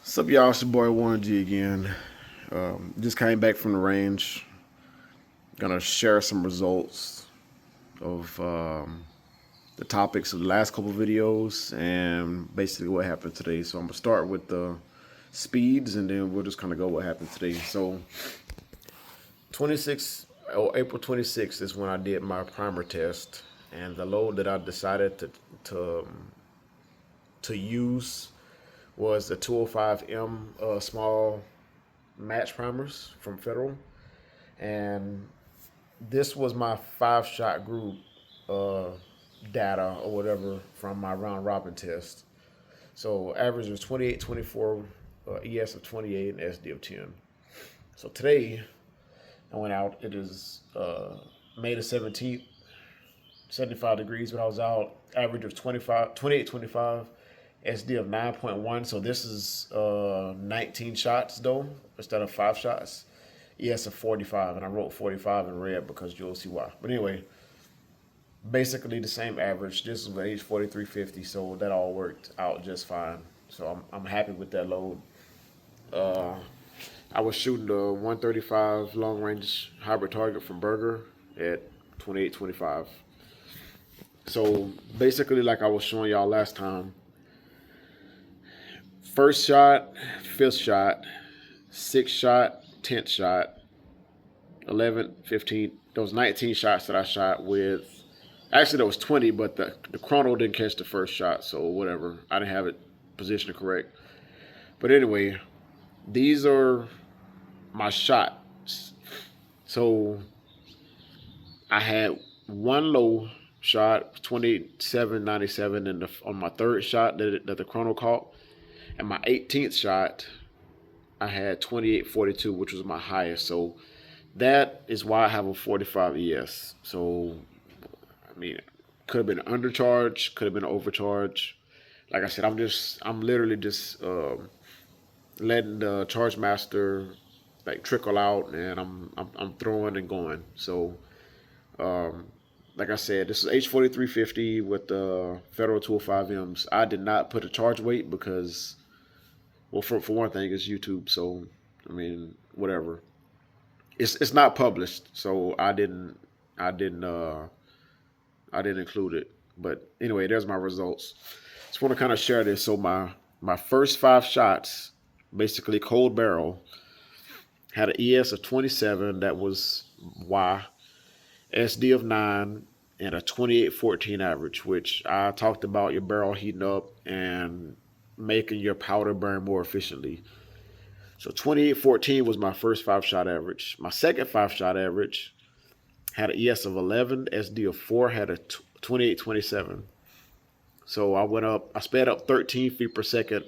What's up, y'all? It's your boy Warren G again. Just came back from the range. Gonna share some results of the topics of the last couple videos and basically what happened today. So I'm gonna start with the speeds and then we'll just kind of go what happened today. So April 26th is when I did my primer test, and the load that I decided to use was the 205M small match primers from Federal, and this was my 5-shot group uh, data or whatever from my round robin test. So average was 28, 24, ES of 28, and SD of 10. So today I went out. It is May the 17th, 75 degrees when I was out. Average of 25, 28, 25. SD of 9.1. So this is 19 shots though, instead of 5 shots. ES of 45, and I wrote 45 in red because you'll see why. But anyway, basically the same average. This is age 4350, so that all worked out just fine. So I'm happy with that load. I was shooting the 135 long range hybrid target from Berger at 28-25. So basically, like I was showing y'all last time, first shot, fifth shot, sixth shot, 10th shot, 11th, 15th. Those 19 shots that I shot with, actually there was 20, but the chrono didn't catch the first shot, so whatever. I didn't have it positioned correct. But anyway, these are my shots. So I had one low shot, 27.97, and on my third shot that the chrono caught. And my 18th shot, I had 28.42, which was my highest. So that is why I have a 45 ES. So, I mean, could have been undercharge, could have been overcharge. Like I said, I'm literally just letting the charge master like trickle out, and I'm throwing and going. So, like I said, this is H4350 with the Federal 205Ms. I did not put a charge weight because, well, for one thing, it's YouTube, so I mean, whatever. It's not published, so I didn't include it. But anyway, there's my results. Just want to kind of share this. So my first 5 shots, basically cold barrel, had an ES of 27. That was Y. SD of 9, and a 28.14 average, which I talked about your barrel heating up and making your powder burn more efficiently. So 28.14 was my first 5-shot average. My second 5-shot average had an ES of 11, SD of 4, had a 28.27. So I sped up 13 feet per second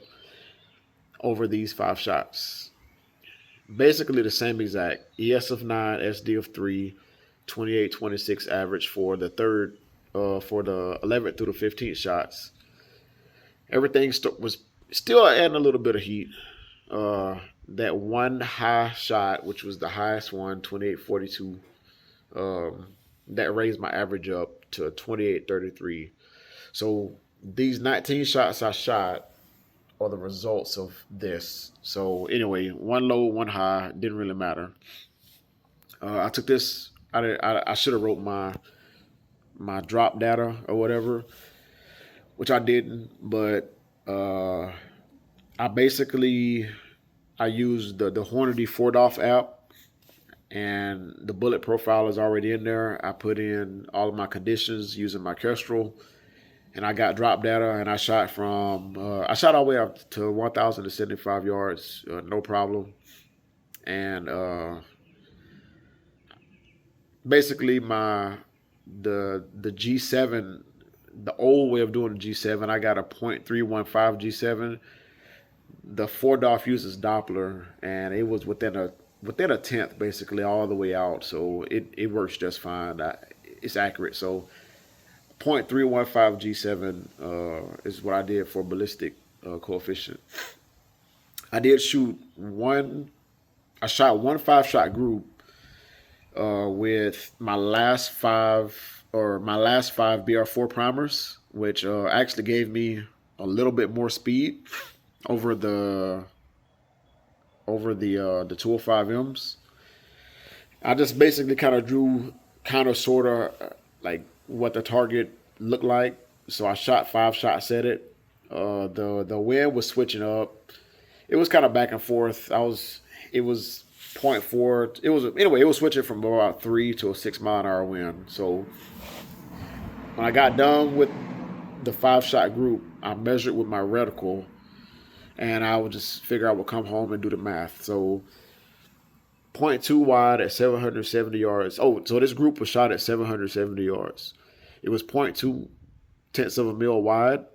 over these 5 shots. Basically the same exact. ES of 9, SD of 3, 28.26 average for the third, for the 11th through the 15th shots. Everything was still adding a little bit of heat. That one high shot, which was the highest one, 28.42, that raised my average up to 28.33. So these 19 shots I shot are the results of this. So anyway, one low, one high, didn't really matter. I took this. I should have wrote my drop data or whatever, which I didn't. But I used the Hornady 4DOF app, and the bullet profile is already in there. I put in all of my conditions using my Kestrel, and I got drop data, and I shot all the way up to 1,075 yards, no problem. And basically the G7, the old way of doing the G7, I got a .315 G7. The 4DOF uses Doppler, and it was within a tenth basically all the way out, so it works just fine. It's accurate. So .315 G7 is what I did for ballistic coefficient. I shot one 5-shot group with my last five BR4 primers, which actually gave me a little bit more speed over the over the 205Ms. I just basically kind of drew kind of sort of like what the target looked like. So I shot 5 shots at it. The wind was switching up. It was kind of back and forth. It was point 0.4. It was switching from about 3 to a 6 mile an hour wind. So when I got done with the 5 shot group, I measured with my reticle, and I would just figure I would come home and do the math. So 0.2 wide at 770 yards. Oh, so this group was shot at 770 yards. It was 0.2 tenths of a mil wide,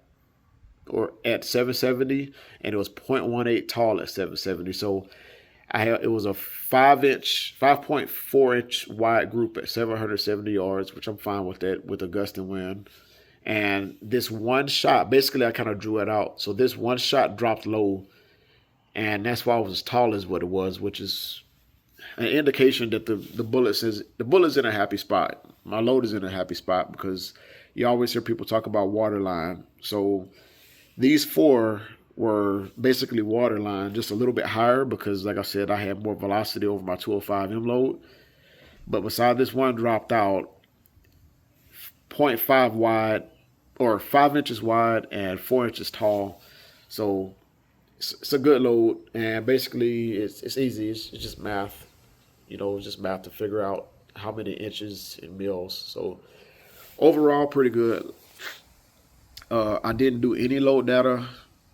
or at 770, and it was 0.18 tall at 770. So it was a 5.4 inch wide group at 770 yards, which I'm fine with that with a gust and wind. And this one shot, basically I kind of drew it out. So this one shot dropped low, and that's why it was as tall as what it was, which is an indication that the bullet's in a happy spot. My load is in a happy spot, because you always hear people talk about waterline. So these 4 were basically waterline, just a little bit higher, because like I said, I had more velocity over my 205M load. But beside this one dropped out 0.5 wide, or 5 inches wide and 4 inches tall. So it's a good load, and basically it's easy. It's just math. It's just math to figure out how many inches in mils. So overall, pretty good. I didn't do any load data,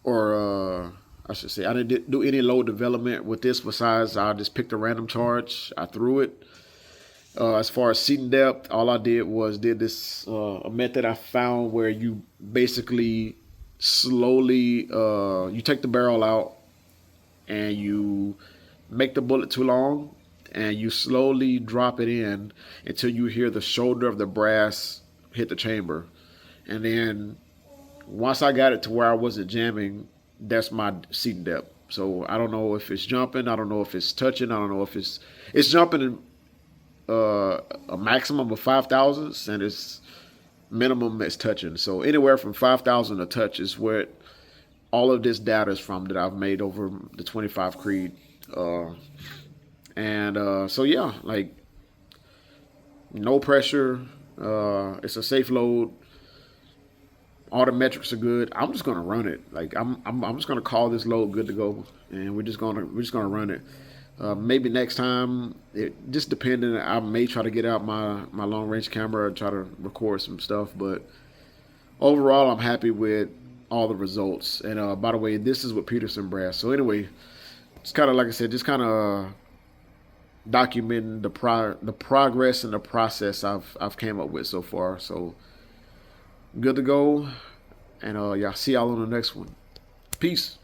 or I should say I didn't do any load development with this, besides I just picked a random charge. I threw it. As far as seating depth, all I did was this a method I found where you basically slowly you take the barrel out and you make the bullet too long, and you slowly drop it in until you hear the shoulder of the brass hit the chamber. And then once I got it to where I wasn't jamming, that's my seating depth. So I don't know if it's jumping, I don't know if it's touching, I don't know if it's jumping in a maximum of 5 thousandths, and it's minimum it's touching. So anywhere from 5,000 to touch is where all of this data is from that I've made over the 25 Creed. So yeah, like no pressure. It's a safe load. All the metrics are good. I'm just gonna run it. Like I'm just gonna call this load good to go, and we're just gonna run it. Maybe next time, just depending, I may try to get out my long range camera and try to record some stuff. But overall, I'm happy with all the results. And by the way, this is with Peterson brass. So anyway, it's kind of like I said, just kind of documenting the progress and the process I've came up with so far. So good to go, and yeah, see y'all on the next one. Peace.